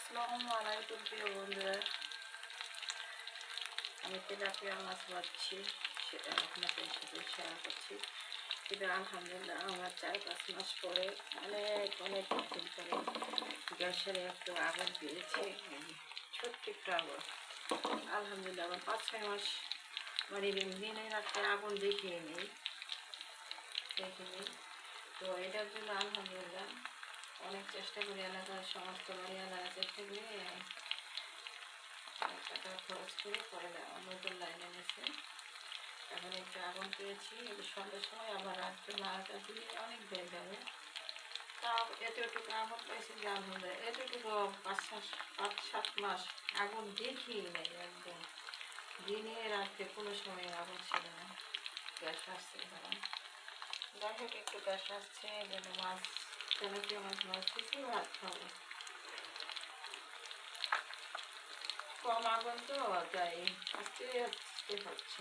আসসালামু আলাইকুম প্রিয় বন্ধুরা, আমি তেলাপিয়া মাছ ভাজছি, সেটা আপনাদের সাথে শেয়ার করছি। কিন্তু আলহামদুলিল্লাহ আমার 4-5 মাস পরে অনেক দিন পরে গ্যাসের একটু আগুন পেয়েছি, ছোট্ট একটু আগুন। আলহামদুলিল্লাহ আমার 5-6 মাস দিনে রাত্রে আগুন দেখিনি। তো এটার জন্য আলহামদুলিল্লাহ অনেক চেষ্টা করি, এলাকার সমস্ত বাড়িওয়ালারা চেষ্টা করি, টাকা খরচ করে পরে নতুন লাইন এনেছে। এখন একটু আগুন পেয়েছি, সন্ধ্যের সময় আবার রাত্রে 12টা দিয়ে অনেক বেড়ে যাবে। তাও এতটুকু আগুন পাইছি যে আলহামদুলিল্লাহ, এতটুকু 5-7 মাস আগুন দেখিই নেই একদম। দিনে রাত্রে কোনো সময় আগুন ছিল না, গ্যাস আসছে তখন। যাই হোক একটু গ্যাস আসছে, এই জন্য মাছ তেলাপিয়া মাছ ভাজতেছি, ভাত খাবো। কম আগুন তো, তাই আস্তে আস্তে হচ্ছে।